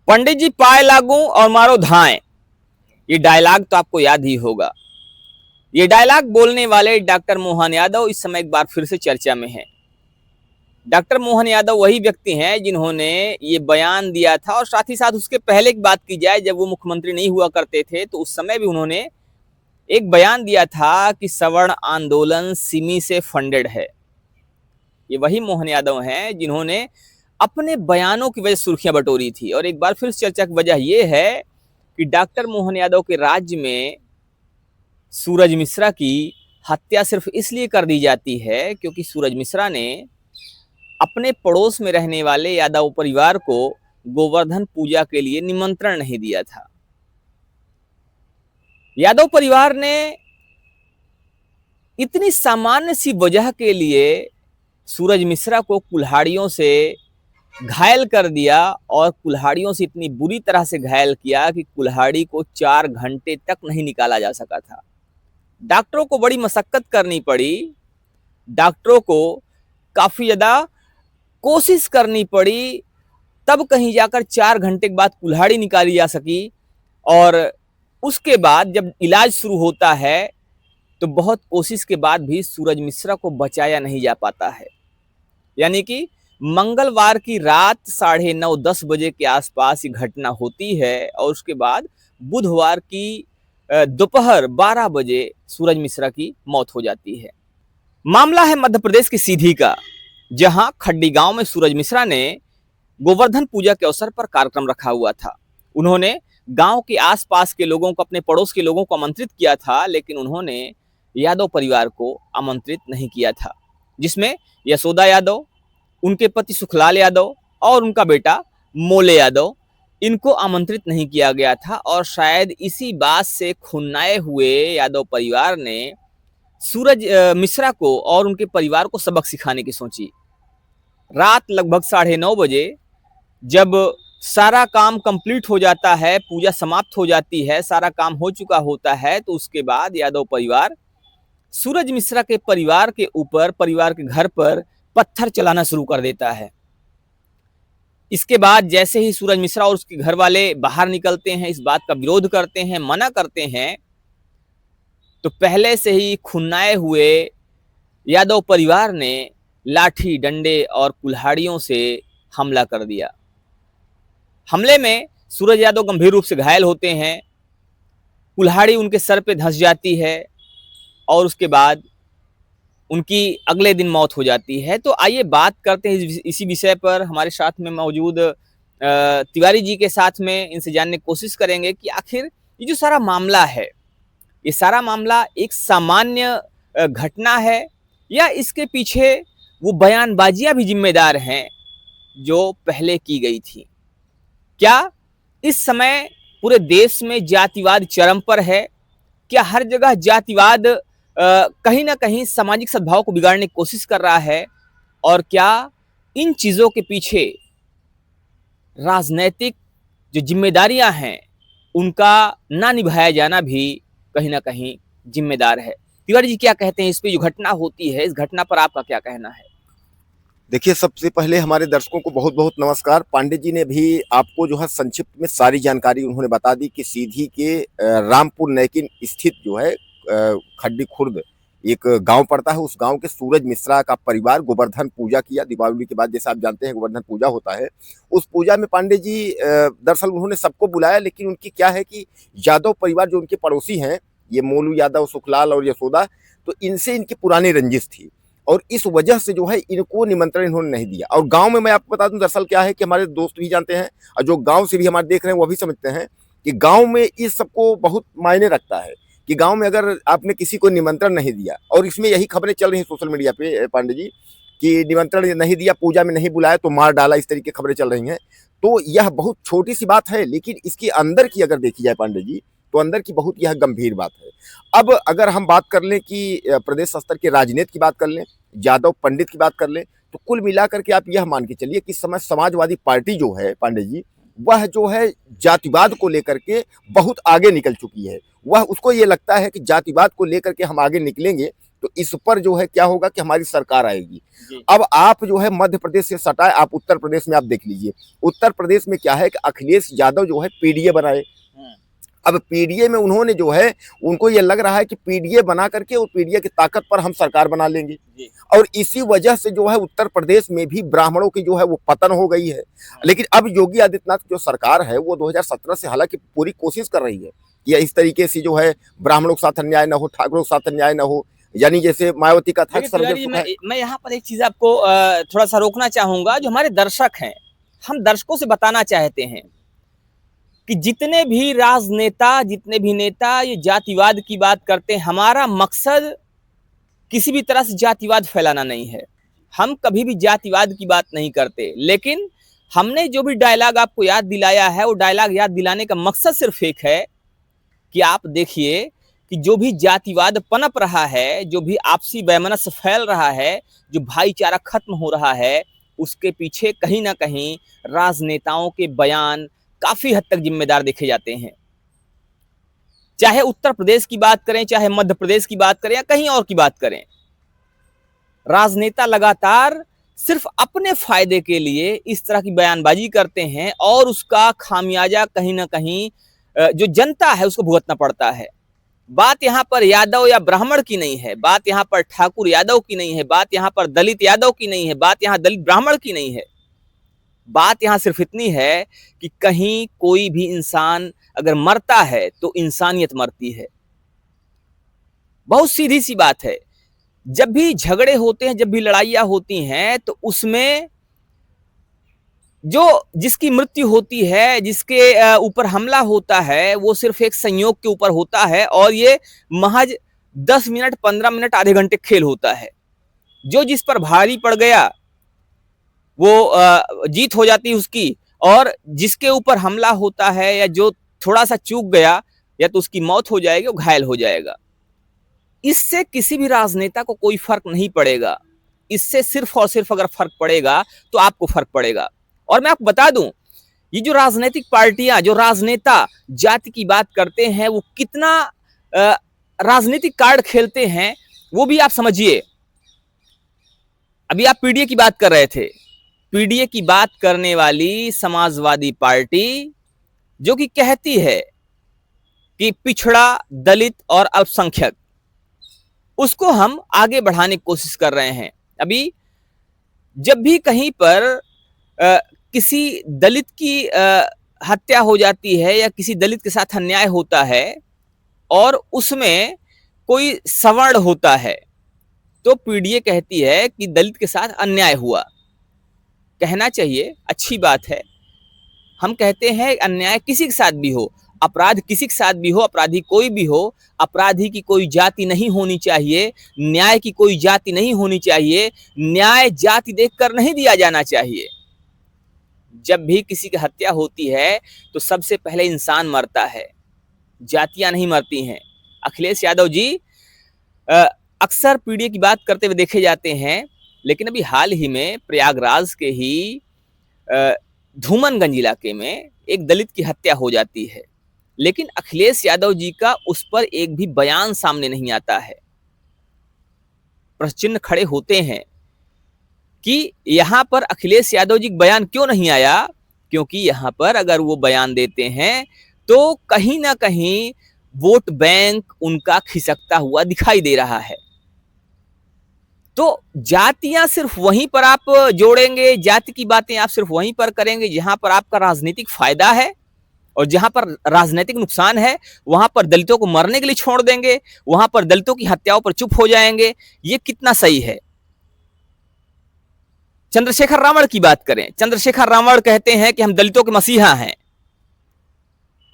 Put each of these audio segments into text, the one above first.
पंडित जी पाए लागू और मारो धाएं, ये डायलॉग तो आपको याद ही होगा। ये डायलॉग बोलने वाले डॉक्टर मोहन यादव इस समय एक बार फिर से चर्चा में हैं। डॉक्टर मोहन यादव वही व्यक्ति हैं जिन्होंने ये बयान दिया था, और साथ ही साथ उसके पहले की बात की जाए, जब वो मुख्यमंत्री नहीं हुआ करते थे तो उस समय भी उन्होंने एक बयान दिया था कि सवर्ण आंदोलन सिमी से फंडेड है। ये वही मोहन यादव हैं जिन्होंने अपने बयानों की वजह से सुर्खियां बटोरी थी। और एक बार फिर चर्चा की वजह यह है कि डॉक्टर मोहन यादव के राज्य में सूरज मिश्रा की हत्या सिर्फ इसलिए कर दी जाती है क्योंकि सूरज मिश्रा ने अपने पड़ोस में रहने वाले यादव परिवार को गोवर्धन पूजा के लिए निमंत्रण नहीं दिया था। यादव परिवार ने इतनी सामान्य सी वजह के लिए सूरज मिश्रा को कुल्हाड़ियों से घायल कर दिया, और कुल्हाड़ियों से इतनी बुरी तरह से घायल किया कि कुल्हाड़ी को 4 घंटे तक नहीं निकाला जा सका था। डॉक्टरों को बड़ी मशक्कत करनी पड़ी, डॉक्टरों को काफी ज्यादा कोशिश करनी पड़ी, तब कहीं जाकर 4 घंटे के बाद कुल्हाड़ी निकाली जा सकी। और उसके बाद जब इलाज शुरू होता है तो बहुत कोशिश के बाद भी सूरज मिश्रा को बचाया नहीं जा पाता है। यानी कि मंगलवार की रात 9:30-10 बजे के आसपास ये घटना होती है, और उसके बाद बुधवार की दोपहर 12 बजे सूरज मिश्रा की मौत हो जाती है। मामला है मध्य प्रदेश की सीधी का, जहां खड्डी गांव में सूरज मिश्रा ने गोवर्धन पूजा के अवसर पर कार्यक्रम रखा हुआ था। उन्होंने गांव के आसपास के लोगों को, अपने पड़ोस के लोगों को आमंत्रित किया था, लेकिन उन्होंने यादव परिवार को आमंत्रित नहीं किया था, जिसमें यशोदा यादव, उनके पति सुखलाल यादव और उनका बेटा मोले यादव, इनको आमंत्रित नहीं किया गया था। और शायद इसी बात से खुन्नाए हुए यादव परिवार ने सूरज मिश्रा को और उनके परिवार को सबक सिखाने की सोची। रात लगभग 9:30 बजे जब सारा काम कंप्लीट हो जाता है, पूजा समाप्त हो जाती है, सारा काम हो चुका होता है, तो उसके बाद यादव परिवार सूरज मिश्रा के परिवार के ऊपर, परिवार के घर पर पत्थर चलाना शुरू कर देता है। इसके बाद जैसे ही सूरज मिश्रा और उसके घर वाले बाहर निकलते हैं, इस बात का विरोध करते हैं, मना करते हैं, तो पहले से ही खुन्नाए हुए यादव परिवार ने लाठी, डंडे और कुल्हाड़ियों से हमला कर दिया। हमले में सूरज यादव गंभीर रूप से घायल होते हैं, कुल्हाड़ी उनके सर पे धंस जाती है, और उसके बाद उनकी अगले दिन मौत हो जाती है। तो आइए बात करते हैं इसी विषय पर। हमारे साथ में मौजूद तिवारी जी के साथ में इनसे जानने की कोशिश करेंगे कि आखिर ये जो सारा मामला है, ये सारा मामला एक सामान्य घटना है, या इसके पीछे वो बयानबाजियां भी जिम्मेदार हैं जो पहले की गई थी। क्या इस समय पूरे देश में जातिवाद चरम पर है? क्या हर जगह जातिवाद कहीं ना कहीं सामाजिक सद्भाव को बिगाड़ने की कोशिश कर रहा है? और क्या इन चीजों के पीछे राजनैतिक जो जिम्मेदारियां हैं उनका ना निभाया जाना भी कहीं ना कहीं जिम्मेदार है? तिवारी जी क्या कहते हैं, इस पे जो घटना होती है, इस घटना पर आपका क्या कहना है? देखिए, सबसे पहले हमारे दर्शकों को बहुत बहुत नमस्कार। पांडे जी ने भी आपको जो है संक्षिप्त में सारी जानकारी उन्होंने बता दी कि सीधी के रामपुर नैकिन स्थित जो है खड्डी खुर्द एक गांव पड़ता है। उस गांव के सूरज मिश्रा का परिवार गोवर्धन पूजा किया। दीपावली के बाद जैसा आप जानते हैं गोवर्धन पूजा होता है। उस पूजा में पांडे जी दरअसल उन्होंने सबको बुलाया, लेकिन उनकी क्या है कि यादव परिवार जो उनके पड़ोसी हैं, ये मोलू यादव, सुखलाल और यशोदा, तो इनसे इनकी पुरानी रंजिश थी, और इस वजह से जो है इनको निमंत्रण इन्होंने नहीं दिया। और गांव में मैं आपको बता दूं, दरअसल क्या है कि हमारे दोस्त भी जानते हैं और जो गांव से भी हमारे देख रहे हैं वो भी समझते हैं कि गांव में इस सबको बहुत मायने रखता है कि गांव में अगर आपने किसी को निमंत्रण नहीं दिया, और इसमें यही खबरें चल रही हैं सोशल मीडिया पे पांडे जी कि निमंत्रण नहीं दिया, पूजा में नहीं बुलाया तो मार डाला, इस तरीके की खबरें चल रही हैं। तो यह बहुत छोटी सी बात है, लेकिन इसके अंदर की अगर देखी जाए पांडे जी, तो अंदर की बहुत यह गंभीर बात है। अब अगर हम बात कर लें कि प्रदेश स्तर के राजनीति की बात कर लें, यादव पंडित की बात कर लें, तो कुल मिलाकर के आप यह मान के चलिए कि इस समय समाजवादी पार्टी जो है पांडे जी, वह जो है जातिवाद को लेकर के बहुत आगे निकल चुकी है। वह उसको ये लगता है कि जातिवाद को लेकर के हम आगे निकलेंगे तो इस पर जो है क्या होगा कि हमारी सरकार आएगी। जी। अब आप जो है मध्य प्रदेश से सटाए, आप उत्तर प्रदेश में आप देख लीजिए, उत्तर प्रदेश में क्या है कि अखिलेश यादव जो है पीडीए बनाए। अब पीडीए में उन्होंने जो है, उनको ये लग रहा है कि पीडीए बना करके और पीडीए की ताकत पर हम सरकार बना लेंगे, और इसी वजह से जो है उत्तर प्रदेश में भी ब्राह्मणों की जो है वो पतन हो गई है। लेकिन अब योगी आदित्यनाथ जो सरकार है वो 2017 से हालांकि पूरी कोशिश कर रही है या इस तरीके से जो है ब्राह्मणों के साथ अन्याय न हो, ठाकुरों के साथ अन्याय न हो, यानी जैसे मायावती का था। मैं यहाँ पर एक चीज आपको थोड़ा सा रोकना चाहूंगा। जो हमारे दर्शक हैं, हम दर्शकों से बताना चाहते हैं कि जितने भी राजनेता, जितने भी नेता ये जातिवाद की बात करते हैं, हमारा मकसद किसी भी तरह से जातिवाद फैलाना नहीं है। हम कभी भी जातिवाद की बात नहीं करते, लेकिन हमने जो भी डायलॉग आपको याद दिलाया है, वो डायलॉग याद दिलाने का मकसद सिर्फ एक है कि आप देखिए कि जो भी जातिवाद पनप रहा है, जो भी आपसी वैमनस्य फैल रहा है, जो भाईचारा खत्म हो रहा है, उसके पीछे कहीं ना कहीं राजनेताओं के बयान काफी हद तक जिम्मेदार देखे जाते हैं। चाहे उत्तर प्रदेश की बात करें, चाहे मध्य प्रदेश की बात करें या कहीं और की बात करें, राजनेता लगातार सिर्फ अपने फायदे के लिए इस तरह की बयानबाजी करते हैं और उसका खामियाजा कहीं ना कहीं जो जनता है उसको भुगतना पड़ता है। बात यहाँ पर यादव या ब्राह्मण की नहीं है, बात यहाँ पर ठाकुर यादव की नहीं है, बात यहाँ पर दलित यादव की नहीं है, बात यहाँ दलित ब्राह्मण की नहीं है। बात यहाँ सिर्फ इतनी है कि कहीं कोई भी इंसान अगर मरता है तो इंसानियत मरती है। बहुत सीधी सी बात है। जब भी झगड़े होते हैं, जब भी लड़ाइयां होती हैं, तो उसमें जो जिसकी मृत्यु होती है, जिसके ऊपर हमला होता है, वो सिर्फ एक संयोग के ऊपर होता है और ये महज 10 मिनट, 15 मिनट, आधे घंटे खेल होता है। जो जिस पर भारी पड़ गया वो जीत हो जाती है उसकी, और जिसके ऊपर हमला होता है या जो थोड़ा सा चूक गया या तो उसकी मौत हो जाएगी, वो घायल हो जाएगा। इससे किसी भी राजनेता को कोई फर्क नहीं पड़ेगा। इससे सिर्फ और सिर्फ अगर फर्क पड़ेगा तो आपको फर्क पड़ेगा। और मैं आपको बता दूं, ये जो राजनीतिक पार्टियां, जो राजनेता जाति की बात करते हैं, वो कितना राजनीतिक कार्ड खेलते हैं वो भी आप समझिए। अभी आप पीडीए की बात कर रहे थे। पीडीए की बात करने वाली समाजवादी पार्टी जो कि कहती है कि पिछड़ा, दलित और अल्पसंख्यक, उसको हम आगे बढ़ाने की कोशिश कर रहे हैं। अभी जब भी कहीं पर किसी दलित की हत्या हो जाती है या किसी दलित के साथ अन्याय होता है और उसमें कोई सवर्ण होता है, तो पीडीए कहती है कि दलित के साथ अन्याय हुआ। कहना चाहिए, अच्छी बात है। हम कहते हैं अन्याय किसी के साथ भी हो, अपराध किसी के साथ भी हो, अपराधी कोई भी हो, अपराधी की कोई जाति नहीं होनी चाहिए, न्याय की कोई जाति नहीं होनी चाहिए, न्याय जाति देखकर नहीं दिया जाना चाहिए। जब भी किसी की हत्या होती है तो सबसे पहले इंसान मरता है, जातियां नहीं मरती हैं। अखिलेश यादव जी अक्सर पीडीए की बात करते हुए देखे जाते हैं, लेकिन अभी हाल ही में प्रयागराज के ही धूमनगंज इलाके में एक दलित की हत्या हो जाती है, लेकिन अखिलेश यादव जी का उस पर एक भी बयान सामने नहीं आता है। प्रश्न चिन्ह खड़े होते हैं कि यहां पर अखिलेश यादव जी का बयान क्यों नहीं आया, क्योंकि यहां पर अगर वो बयान देते हैं तो कहीं ना कहीं वोट बैंक उनका खिसकता हुआ दिखाई दे रहा है। तो जातियां सिर्फ वहीं पर आप जोड़ेंगे, जाति की बातें आप सिर्फ वहीं पर करेंगे जहां पर आपका राजनीतिक फायदा है, और जहां पर राजनीतिक नुकसान है वहां पर दलितों को मरने के लिए छोड़ देंगे, वहां पर दलितों की हत्याओं पर चुप हो जाएंगे। ये कितना सही है? चंद्रशेखर रावण की बात करें, चंद्रशेखर रावण कहते हैं कि हम दलितों के मसीहा हैं।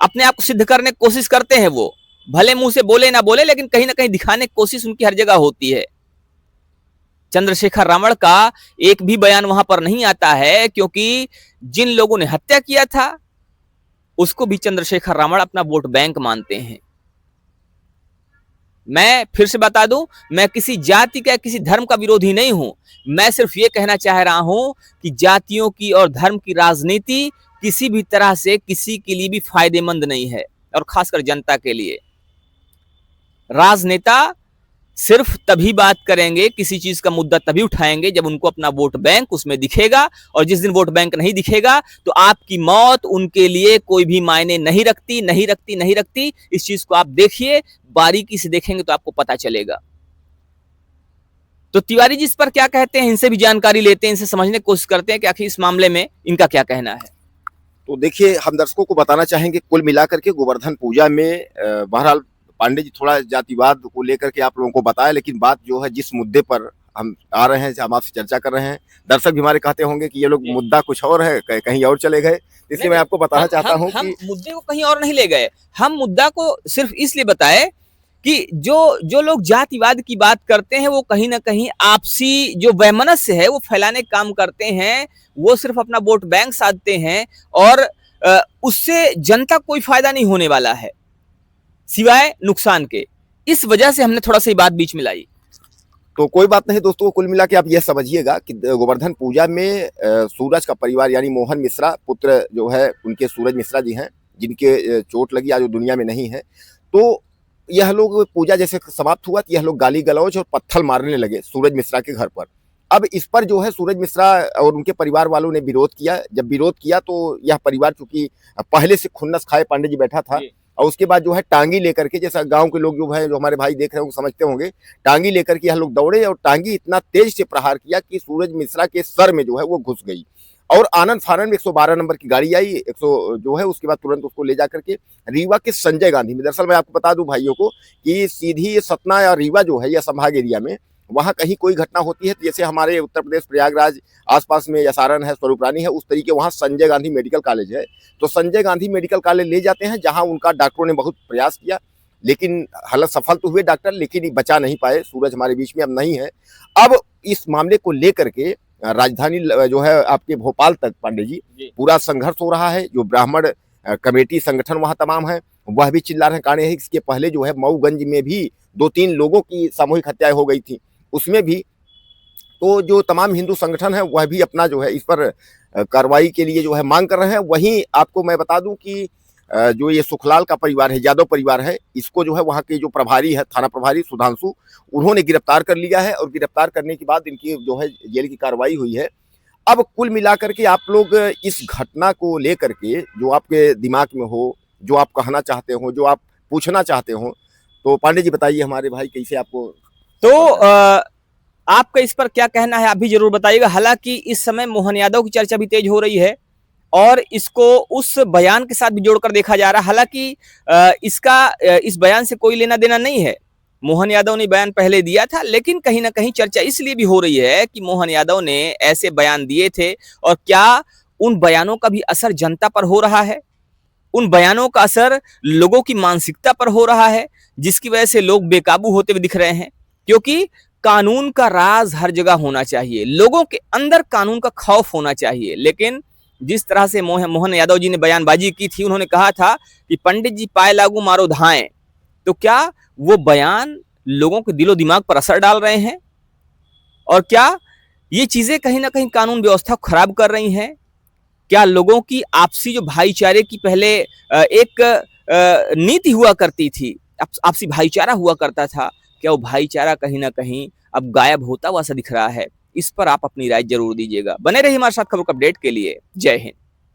अपने आप को सिद्ध करने की कोशिश करते हैं, वो भले मुंह से बोले ना बोले, लेकिन कहीं ना कहीं दिखाने की कोशिश उनकी हर जगह होती है। चंद्रशेखर रावण का एक भी बयान वहां पर नहीं आता है, क्योंकि जिन लोगों ने हत्या किया था उसको भी चंद्रशेखर रावण अपना वोट बैंक मानते हैं। मैं फिर से बता दूं, मैं किसी जाति का, किसी धर्म का विरोधी नहीं हूं। मैं सिर्फ ये कहना चाह रहा हूं कि जातियों की और धर्म की राजनीति किसी भी तरह से किसी के लिए भी फायदेमंद नहीं है, और खासकर जनता के लिए। राजनेता सिर्फ तभी बात करेंगे, किसी चीज का मुद्दा तभी उठाएंगे जब उनको अपना वोट बैंक उसमें दिखेगा, और जिस दिन वोट बैंक नहीं दिखेगा तो आपकी मौत उनके लिए कोई भी मायने नहीं रखती, नहीं रखती, नहीं रखती। इस चीज को आप देखिए, बारीकी से देखेंगे तो आपको पता चलेगा। तो तिवारी जी इस पर क्या कहते हैं, इनसे भी जानकारी लेते हैं, इनसे समझने की कोशिश करते हैं कि आखिर इस मामले में इनका क्या कहना है। तो देखिए, हम दर्शकों को बताना चाहेंगे, कुल मिलाकर के गोवर्धन पूजा में बहरहाल पांडे जी थोड़ा जातिवाद को लेकर के आप लोगों को बताया, लेकिन बात जो है जिस मुद्दे पर हम आ रहे हैं, हम आपसे चर्चा कर रहे हैं, दर्शक भी हमारे कहते होंगे कि ये लोग मुद्दा कुछ और है, कहीं और चले गए। इसलिए मैं आपको बताना चाहता हूं हम कि मुद्दे को कहीं और नहीं ले गए, हम मुद्दा को सिर्फ इसलिए बताए कि जो लोग जातिवाद की बात करते हैं वो कहीं ना कहीं आपसी जो वैमनस्य है वो फैलाने का काम करते हैं, वो सिर्फ अपना वोट बैंक साधते हैं, और उससे जनता कोई फायदा नहीं होने वाला है सिवाय नुकसान के। इस वजह से हमने थोड़ा सा ये बात बीच में लाई। तो कोई बात नहीं दोस्तों, कुल मिला के आप ये समझिएगा कि गोवर्धन पूजा में सूरज का परिवार यानी मोहन मिश्रा पुत्र जो है उनके, सूरज मिश्रा जी हैं, जिनके चोट लगी, आज वो दुनिया में नहीं है। तो यह लोग पूजा जैसे समाप्त हुआ तो यह लोग गाली गलौज और पत्थर मारने लगे सूरज मिश्रा के घर पर। अब इस पर जो है सूरज मिश्रा और उनके परिवार वालों ने विरोध किया। जब विरोध किया तो यह परिवार चूंकि पहले से खुन्नस खाए पांडे जी बैठा था, और उसके बाद जो है टांगी लेकर के, जैसा गांव के लोग जो है, जो हमारे भाई देख रहे होंगे, समझते होंगे, टांगी लेकर के यह लोग दौड़े और टांगी इतना तेज से प्रहार किया कि सूरज मिश्रा के सर में जो है वो घुस गई। और आनंद फानंद में 112 नंबर की गाड़ी आई, 100 जो है, उसके बाद तुरंत उसको ले जाकर के रीवा के संजय गांधी में, दरअसल मैं आपको बता दूं भाइयों को कि सीधी सतना या रीवा जो है या संभाग एरिया में वहां कहीं कोई घटना होती है तो जैसे हमारे उत्तर प्रदेश प्रयागराज आसपास में यसारन है, स्वरूप रानी है, उस तरीके वहां संजय गांधी मेडिकल कॉलेज है, तो संजय गांधी मेडिकल कॉलेज ले जाते हैं, जहां उनका डॉक्टरों ने बहुत प्रयास किया, लेकिन हालत सफल तो हुए डॉक्टर, लेकिन बचा नहीं पाए। सूरज हमारे बीच में अब नहीं है। अब इस मामले को लेकर के राजधानी जो है आपके भोपाल तक पांडे जी पूरा संघर्ष हो रहा है। जो ब्राह्मण कमेटी संगठन वहां तमाम है वह भी चिल्ला रहे हैं। कारण है इसके पहले जो है मऊगंज में भी 2-3 लोगों की सामूहिक हत्याएं हो गई थी, उसमें भी तो जो तमाम हिंदू संगठन है वह भी अपना जो है इस पर कार्रवाई के लिए जो है मांग कर रहे हैं। वहीं आपको मैं बता दूं कि जो ये सुखलाल का परिवार है, यादव परिवार है, इसको जो है वहाँ के जो प्रभारी है, थाना प्रभारी सुधांशु, उन्होंने गिरफ्तार कर लिया है, और गिरफ्तार करने के बाद इनकी जो है जेल की कार्रवाई हुई है। अब कुल मिलाकर के आप लोग इस घटना को लेकर के जो आपके दिमाग में हो, जो आप कहना चाहते हो, जो आप पूछना चाहते हो, तो पांडे जी बताइए हमारे भाई, कैसे आपको। तो आपका इस पर क्या कहना है, आप भी जरूर बताइएगा। हालांकि इस समय मोहन यादव की चर्चा भी तेज हो रही है और इसको उस बयान के साथ भी जोड़कर देखा जा रहा है। हालांकि इस बयान से कोई लेना देना नहीं है, मोहन यादव ने बयान पहले दिया था, लेकिन कहीं ना कहीं चर्चा इसलिए भी हो रही है कि मोहन यादव ने ऐसे बयान दिए थे, और क्या उन बयानों का भी असर जनता पर हो रहा है, उन बयानों का असर लोगों की मानसिकता पर हो रहा है, जिसकी वजह से लोग बेकाबू होते हुए दिख रहे हैं। क्योंकि कानून का राज हर जगह होना चाहिए, लोगों के अंदर कानून का खौफ होना चाहिए, लेकिन जिस तरह से मोहन यादव जी ने बयानबाजी की थी, उन्होंने कहा था कि पंडित जी पाए लागू मारो धाएं, तो क्या वो बयान लोगों के दिलो दिमाग पर असर डाल रहे हैं, और क्या ये चीजें कहीं ना कहीं कानून व्यवस्था को खराब कर रही हैं? क्या लोगों की आपसी जो भाईचारे की पहले एक नीति हुआ करती थी, आपसी भाईचारा हुआ करता था, क्या वो भाईचारा कहीं ना कहीं अब गायब होता हुआ सा दिख रहा है? इस पर आप अपनी राय जरूर दीजिएगा। बने रहिए हमारे साथ खबर अपडेट के लिए। जय हिंद।